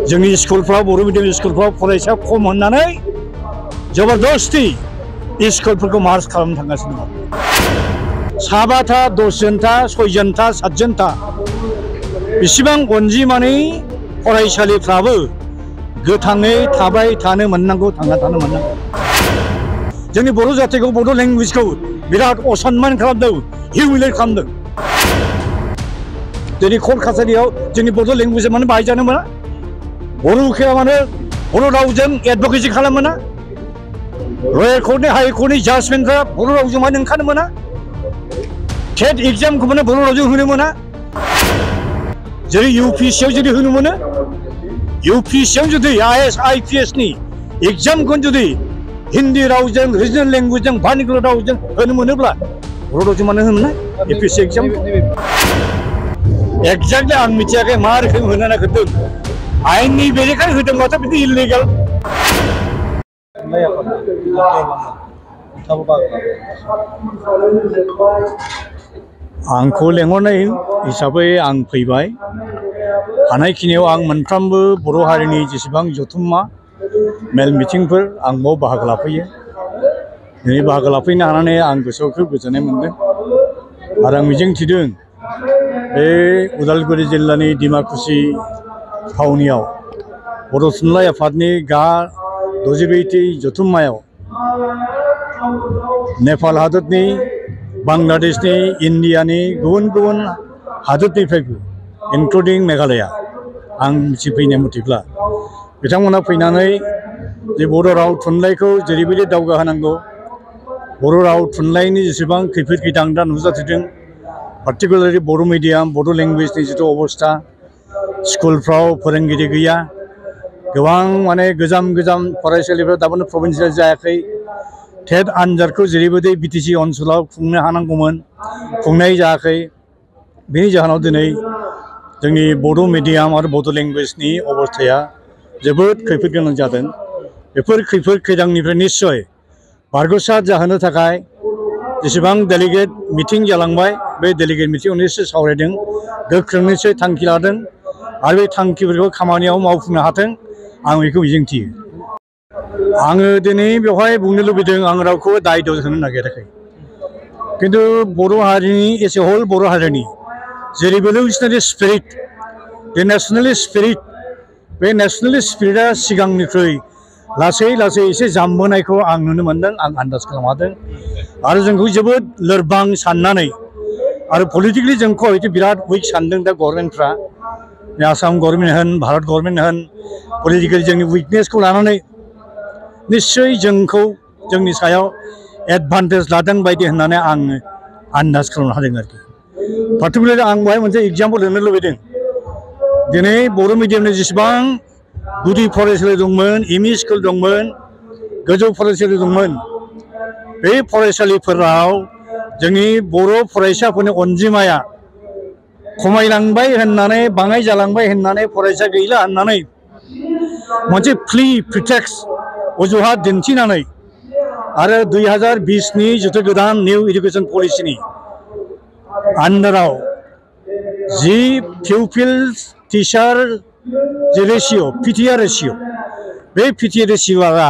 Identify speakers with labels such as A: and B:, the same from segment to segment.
A: जोंनि स्कुलफ्राव बर' मिडियाम स्कुलफ्राव फरायसा खम होननानै जबरदस्ती स्कुलफोरखौ मार्च खालामनो थांगासिनो दङ। 7था 10जनथा 6जनथा 7जनथा बेसेबां अनजिमानि फरायसालिफ्राबो गोथाङै थाबाय थानो मोननांगौ, थांना थानो मोननांगौ। जोंनि बर' जातिखौ, बर' लेंगुवेजखौ बिराद असनमान खालामदों, हिउमिलेट खालामदों। दिनै कर्ट कासारियाव जोंनि बर' लेंगुवेजआ मानो बाहायजानो मोना? बर' उखिला मानो बर' रावजों एडभकेसि खालामो ना? रयेल कर्टनि हाइ कर्टनि जाजमेन्टफ्रा बर' रावजों मानो ओंखारनो मोना? टेट एग्जामखौ मानो बर' रावजों होनो मोना? जेरै UPSC आव जुदि होनो मोनो, UPSC आव जुदि IAS IPS नि एग्जामखौ जुदि हिन्दी रावजों, रिजनेल लेंगुवेजजों, भार्नाकुलार रावजों होनो मोनोब्ला बर' रावजों मानो होनो मोना? APSC एग्जाम एक्जेक्टलि आं मिथियाखै मा रोखोम होनो नागिरदों। आयेननि बेरेखायै होदोंब्लाथ' बिदि इलिगेल। आंखौ लेंहरनाय हिसाबै आं फैबाय। हानायखिनियाव आं मोनफ्रोमबो बर' हारिनि जेसेबां जथुम्मा मेल मिटिंफोर आं बाव बाहागो लाफैयो। दिनै बाहागो लाफैनो हानानै आं गोसोआव खोब गोजोननाय मोनदों आरो आं मिजिंथिदों बे उदालगुरि जिल्लानि डिमाकुसि थावनियाव बर' थुनलाइ आफादनि 62थि जथुम्मायाव नेपाल हादरनि, बांलादेशनि, इन्डियानि गुबुन गुबुन हादरनिफ्रायबो इनक्लुडिं मेघालया आं मिथिफैनाय मथेब्ला बिथांमोना फैनानै जे बर' राव थुनलाइखौ जेरैबायदि दावगाहोनांगौ, बर' राव थुनलाइनि जेसेबां खैफोद खैदां दा नुजाथिदों, पार्टिकुलारलि बर' मिडियाम, बर' लेंगुवेजनि जिथु अबस्था, स्कुलफ्राव फोरोंगिरि गैया, गोबां माने गोजाम फरायसालिफ्रा दाबोनो प्रभिन्सियेल जायाखै। टेट आनजादखौ जेरैबायदि BTC ओनसोलाव खुंनो हानांगौमोन, खुंनाय जायाखै। बेनि जाहोनाव दिनै जोंनि बर' मिडियाम आरो बड' लेंगुवेजनि अबस्थाया जोबोद खैफोद गोनां जादों। बेफोर खैफोद खैदांनिफ्राय निस्सय बारग'सार जाहोनो थाखाय जेसेबां डेलिगेट मिटिं जालांबाय, बे डेलिगेट मिटिंआव निस्सय सावरायदों, गोख्रों निस्सय थांखि लादों आरो बे थांखिफोरखौ खामानियाव मावफुंनो हाथों आं बेखौ मिजिंथियो। आङो दिनै बेवहाय बुंनो लुबैदों, आं रावखौ दाय दस होनो नागिराखै, खिन्थु बर' हारिनि एस ए हल बर' हारिनि जे रिभलिउसनारि स्पिरिट, बे नेसनेलिस्ट स्पिरिट, बे नेसनेलिस्ट स्पिरिटआ सिगांनिख्रुइ लासै लासै एसे जामबोनायखौ आं नुनो मोन्दों, आं आन्दाज खालामनो हादों आरो जोंखौ जोबोद लोरबां साननानै आरो पलिटिकेलि जोंखौ हयथ' बिराद उइक सानदों दा गभर्नमेन्टफ्रा, आसाम गभर्नमेन्ट होन, भारत गभर्नमेन्ट होन, पलिटिकेलि जोंनि उइकनेसखौ लानानै निस्सय जोंखौ जोंनि सायाव एडभान्टेज लादों बायदि होननानै आङो आन्दाज खालामनो हादों आरोखि। पार्टिकुलारलि आं बेवहाय मोनसे एग्जाम्पल होनो लुबैदों। दिनै बर' मिडियामनि जेसेबां गुदि फरायसालि दंमोन, एम इ स्कुल दंमोन, गोजौ फरायसालि दंमोन, बे फरायसालिफोराव जोंनि बर' फरायसाफोरनि अनजिमाया खमायलांबाय होननानै, बाङाय जालांबाय होननानै, फरायसा गैला होननानै मोनसे प्रिटेक्स्ट अजुहात दिन्थिनानै आरो 2020नि जिथु गोदान निउ इडुकेसन पलिसिनि आन्दाराव जि पिउपिल्स टिचार जे रेशिय', PTR रेशिय', बे PTR रेशिय'आ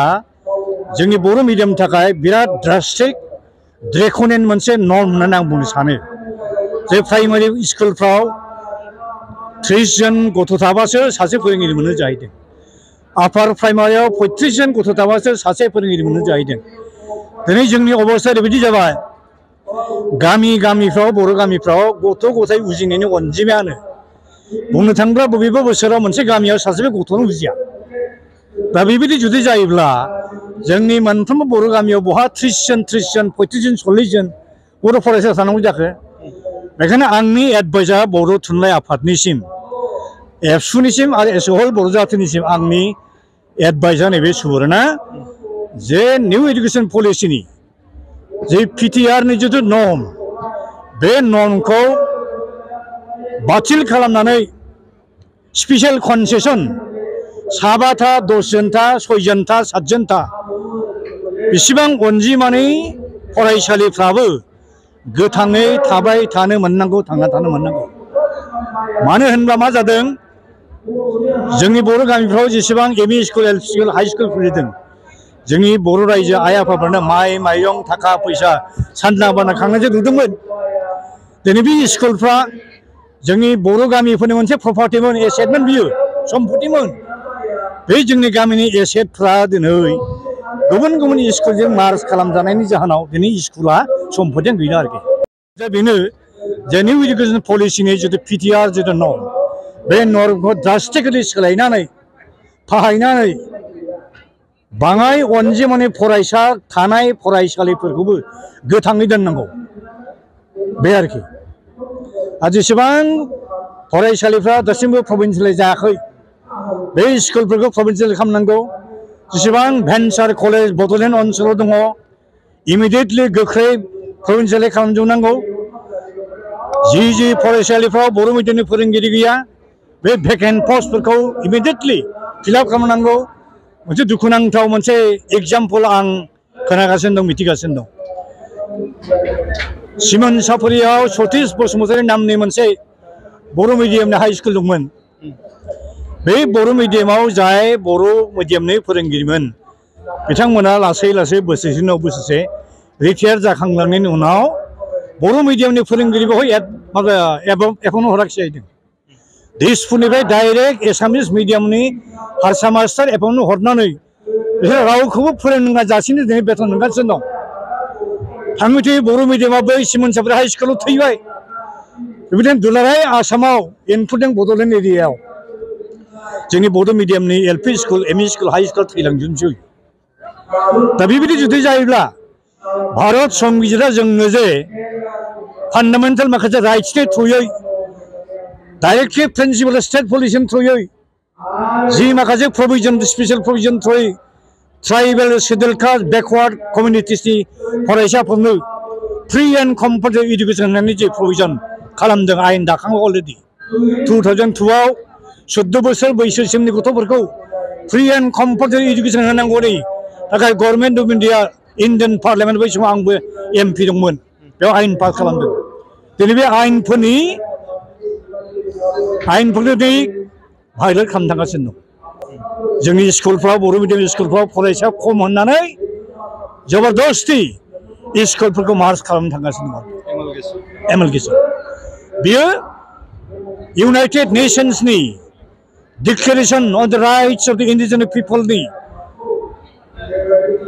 A: जोंनि बर' मिडियामनि थाखाय बिराद ड्रास्टिक ड्रेकनियान मोनसे नर्म होननानै आं बुंनो सानो। जे प्राइमारि स्कुलफ्राव 30 जन गथ' थाबासो सासे फोरोंगिरि मोननो जाहैदों। आपार प्राइमारियाव 35 जन गथ' थाबासो सासे फोरोंगिरि मोननो जाहैदों। दिनै जोंनि अबस्थाया ओरैबायदि जाबाय, गामिफ्राव, बर' गामिफ्राव गथ' गथाय उजिनायनि अनजिमायानो बुंनो थाङोब्ला बबेबा बोसोराव मोनसे गामियाव सासेबो गथ'आनो उजिया। दा बेबायदि जुदि जायोब्ला जोंनि मोनफ्रोमबो बर' गामियाव बहा 30 जन, 35 जन, 40 जन बर' फरायसा थानांगौ जाखो? बेखायनो आंनि एडभाइसआ बर' थुनलाइ आफादनिसिम, एबसुनिसिम आरो एस ए हल बर' जातिनिसिम आंनि एडभाइसआ नैबे सुबुरुना जे निउ इडुकेसन पलिसिनि जे PTRनि जिथु नर्म, बे नर्मखौ बातिल खालामनानै स्पेसियेल कनसेसन 7था 10जनथा 6जनथा 7जनथा बेसेबां अनजिमानि फरायसालिफ्राबो गोथाङै थाबाय थानो मोननांगौ, थांना थानो मोननांगौ। मानो होनब्ला मा जादों, जोंनि बर' गामिफ्राव जेसेबां ME school LP school high school खुलिदों जोंनि बर' रायजो आइ आफाफोरनो माइ माइरं थाखा फैसा सानना बाना खांनायजों नुदोंमोन दिनै बे स्कुलफ्रा जोंनि बर' गामिफोरनि मोनसे प्रपार्टिमोन एसेटमोन बियो सम्पतिमोन बे जोंनि गामिनि एसेटफ्रा दिनै गुबुन गुबुन स्कुलजों मार्ज खालामजानायनि जाहोनाव दिनै स्कुला सम्पतियानो गैला आरोखि दा बेनो जे निउ इडुकेसन पलिसिनि जितु पिटिआर जितु नर्म बे नर्मखौ ड्रास्टिकेलि सोलायनानै फाहायनानै बाङाय अनजिमानि फरायसा थानाय फरायसालिफोरखौबो गोथाङै दोननांगौ बे आरोखि आरो जेसेबां फरायसालिफ्रा दासिमबो प्रभिन्सियेलाइज जायाखै बे स्कुलफोरखौ प्रभिन्सियेल खालामनांगौ जेसेबां भेन्सार कलेज बड'लेण्ड ओनसोलाव दङ इमिडियेटलि गोख्रै प्रभिन्सियेलाइज खालामजोबनांगौ जि फरायसालिफ्राव बर' मिडियामनि फोरोंगिरि गैया बे भेकेन्ट पस्टफोरखौ इमिडियेटलि फिलआप खालामनांगौ मोनसे दुखुनांथाव मोनसे एग्जाम्पल आं खोनागासिनो दं मिथिगासिनो दं सिमोन साफरियाव सतीश बसुमतारी नामनि मोनसे बर' मिडियामनि हाई स्कुल दंमोन बे बर' मिडियामाव जाय बर' मिडियामनि फोरोंगिरिमोन बिथांमोना लासै लासै बोसोरसे उनाव बोसोरसे रिटायार जाखांलांनायनि उनाव बर' मिडियामनि फोरोंगिरि बेवहाय एपइन्ट हराखिसै जाहैदों दिसपुरनिफ्राय डाइरेक्ट एसामिस मिडियामनि हारसा मास्टार एपइन्ट हरनानै बिसोर रावखौबो फोरोंना जासिनो दिनै बेथन मोनगासिनो दं थाङै बर' मिडियामा बै सिमोन साफरि हाई स्कुलाव थैबाय बेबायदिनो दुलाराय आसामाव इनक्लुडिं बड'लेण्ड एरियायाव जोंनि बर' मिडियामनि LP school ME school high school थैलांजोबनोसै दा बेबायदि जुदि जायोब्ला भारत संबिजिरा जोंनो जे फान्डामेन्टेल माखासे राइट्सनि थ्रुयै डाइरेक्टलि प्रिन्सिपल स्टेट पलिसिनि थ्रुयै जि माखासे प्रभिजन स्पेसियेल प्रभिजन थ्रुयै ट्राइबेल शेड्युल कास्ट बेकवार्ड कमिउनिटिसनि फरायसाफोरनो फ्रि एन्ड कम्पालसरि इडुकेसन होनायनि जे प्रभिजन खालामदों आयेन दाखांबाय अलरेडि 2002आव 14 बोसोर बैसोसिमनि गथ'फोरखौ फ्रि एन्ड कम्पालसरि इडुकेसन होनांगौनि थाखाय government of India Indian parliament बै समाव आंबो एमपि दंमोन बेयाव आयेन पास खालामदों दिनै बे आयेनफोरखौ दिनै भायलेट खालामनो थांगासिनो दं जोंनि स्कुलफ्राव बर' मिडियाम स्कुलफ्राव फरायसा खम होननानै जबरदस्ति स्कुलफोरखौ मार्ज खालामनो थांगासिनो दं एमएलगेसन बियो इउनाइटेड नेशन्सनि declaration on the rights of the indigenous पिपलनि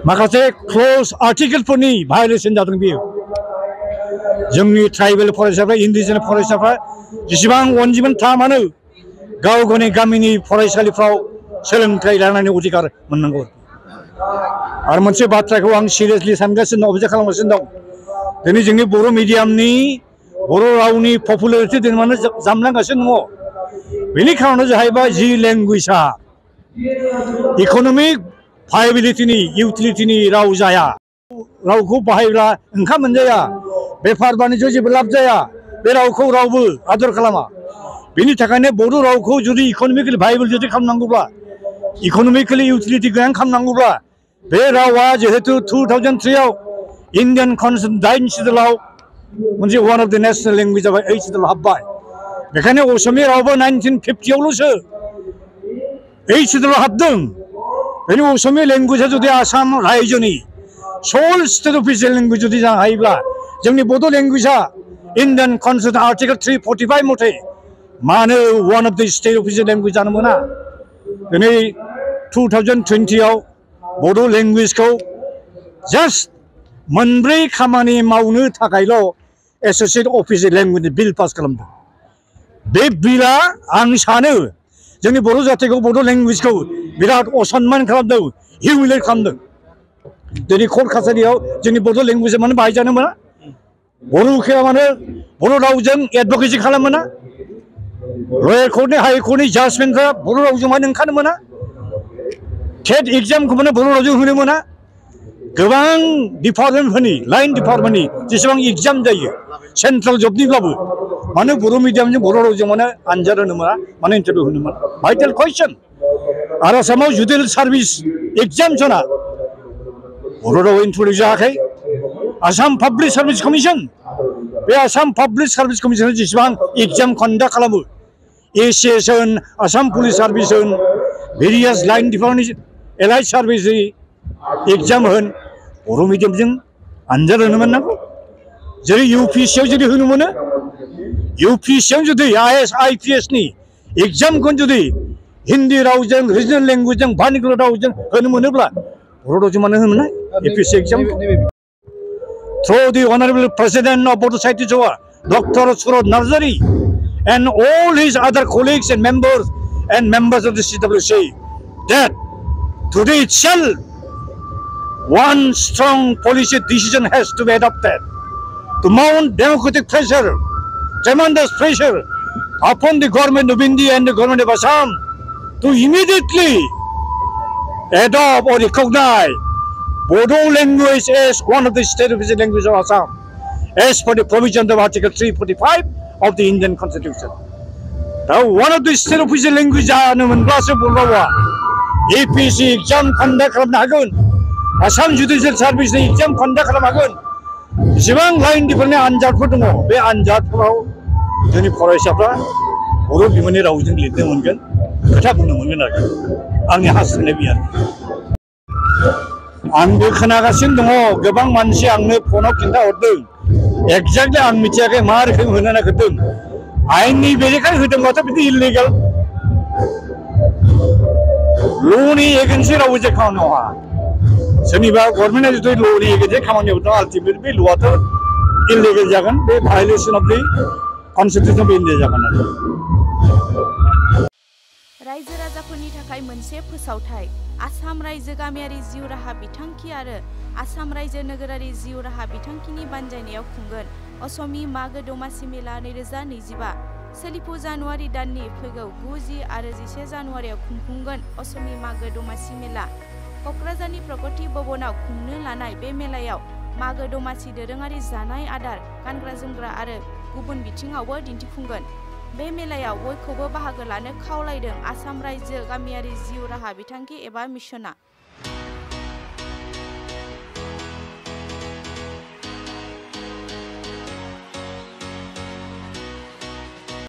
A: माखासे क्ल'ज आर्टिकेलफोरनि भायलेसन जादों बियो जोंनि ट्राइबेल फरायसाफ्रा इन्डिजिनियास फरायसाफ्रा जेसेबां अनजिमा थाया मानो गाव गावनि गामिनि फरायसालिफ्राव सोलोंथाइ लानायनि अधिकार मोननांगौ आरो मोनसे बाथ्राखौ आं सिरियासलि सानगासिनो दं अबजार्भ खालामगासिनो दं दिनै जोंनि बर' मिडियामनि बर' रावनि पपुलारिटि दिनै मानो जामलांगासिनो दङ बेनि खारना जाहैबाय जि लेंगुवेजआ इक'नमिक भायबिलिटिनि इउटिलिटिनि राव जाया रावखौ बाहायब्ला ओंखाम मोनजाया बेफार बानिज्य जेबो लाब जाया बे रावखौ रावबो आदर खालामा बेनि थाखायनो बर' रावखौ जुदि इक'नमिकेलि भायबल जुदि खालामनांगौब्ला इक'नमिकेलि इउटिलिटि गोनां खालामनांगौब्ला बे रावा जिहेतु 2003आव इन्डियान कन्स्टिटिउसन 9 सिडुलाव मोनसे one of the national language जाबाय 8 सिडुलाव हाबबाय बेखायनो असमिया रावबो 1950आवल'सो 8 सिडुलाव हाबदों बेनि असमिया लेंगुवेजआ जुदि आसाम रायजोनि सल स्टेट अफिसियेल लेंगुवेज जुदि जानो हायोब्ला जोंनि बड' लेंगुवेजआ इन्डियान कन्स्टिटिउसन आर्टिकेल 345 मथे मानो one of the state official language जानो मोना दिनै 2020आव बड' लेंगुवेजखौ जास्ट मोनब्रै खामानि मावनो थाखायल' एस'सिएट अफिसियेल लेंगुवेजनि बिल पास खालामदों बे बिलआ आं सानो जोंनि बर' जाथिखौ बड' लेंगुवेजखौ बिराद असनमान खालामदों हिउमिलेट खालामदों दिनै कर्ट कासारियाव जोंनि बड' लेंगुवेजआ मानो बाहायजानो मोना बर' उखिला मानो बर' रावजों एडभकेसि खालामनो मोना लयार कर्टनि हाइ कर्टनि जाजमेन्टफ्रा बर' रावजों मानो ओंखारनो मोना टेट एग्जामखौ मानो बर' रावजों होनो मोना गोबां डिपार्टमेन्टफोरनि लाइन डिपार्टमेन्टनि जेसेबां एग्जाम जायो सेन्ट्रेल जबनिब्लाबो मानो बर' मिडियामजों बर' रावजों मानो आनजाद होनो मोना मानो इन्टारभिउ होनो मोना भाइटेल कुइसन आरो आसामाव जुडिसियेल सार्भिस एग्जामसना बर' राव इन्ट्रडिउस जायाखै आसाम पाब्लिक सार्भिस कमिसन बे आसाम पाब्लिक सार्भिस कमिसना जेसेबां एग्जाम कन्डाक्ट खालामो ACS होन आसाम पुलिस सार्भिस होन various line department allied service exam होन बर' मिडियामजों आनजाद होनो मोननांगौ जेरै UPSC आव जुदि होनो मोनो UPSC आव जुदि IAS IPS नि एग्जामखौ जुदि हिन्दी रावजों रिजनल लेंगुवेजजों भार्नाकुलार रावजों होनो मोनोब्ला बर' रावजों मानो होनो Mona APSC exam through the Honorable President of Bodo Sahityat Sabha, Dr. Suraj Narzari, and all his other colleagues and members of the CWC, that today itself one strong policy decision has to be adopted to mount democratic pressure, tremendous pressure upon the government of India and the government of Assam to immediately adopt or recognize Bodo language as one of the state official languages of Assam, as per the provision of Article 345 of the Indian Constitution. Now, one of the state official languages APSC exam conduct खालामनो हागोन, Assam Judicial Service exam conduct खालामनो हागोन, जेसेबां line डिपार्टमेन्टनि आनजादफोर दङ बे आनजादफोराव जोंनि फरायसाफ्रा बर' बिमानि रावजों लिरनो मोनगोन, खोथा बुंनो मोनगोन आरो आंनि हास्थायनाय बे आरो आंबो खोनागासिनो दङ गोबां मानसि आंनो फनाव खिन्था हरदों एक्जेक्टलि आं मिथियाखै मा रोखोम होनो नागिरदों आइननि बेरेखायै होदोंबाथ' बिदि इलिगेल ल'नि एगेन्सि रावबो जे खामानि मावा सोरनिबा गभर्नमेन्टआ जुदि ल'नि एगेन्सि खामानि मावदों आल्टिमेटलि बे ल'आथ' इलिगेल जागोन बे violation of the constitution of India जागोन आरो
B: रायजो राजाफोरनि थाखाय मोनसे फोसावथाय आसाम रायजो गामियारि जिउ राहा बिथांखि आरो आसाम रायजो नोगोरारि जिउ राहा बिथांखिनि बानजायनायाव खुंगोन असमी मागो दमासि मेला 2025 सोलिफु जानुवारि दाननि फैगौ 9 आरो 11 जानुवारियाव खुंफुंगोन असमी मागो दमासि मेला क'क्राझारनि प्रगति भवनाव खुंनो लानाय बे मेलायाव मागो दमासि दोरोङारि जानाय आदार गानग्रा जोमग्रा आरो गुबुन बिथिङावबो दिन्थिफुंगोन बे मेलायाव बयखौबो बाहागो लानो खावलायदों आसाम रायजो गामियारि जिउ राहा बिथांखि एबा मिशनआ।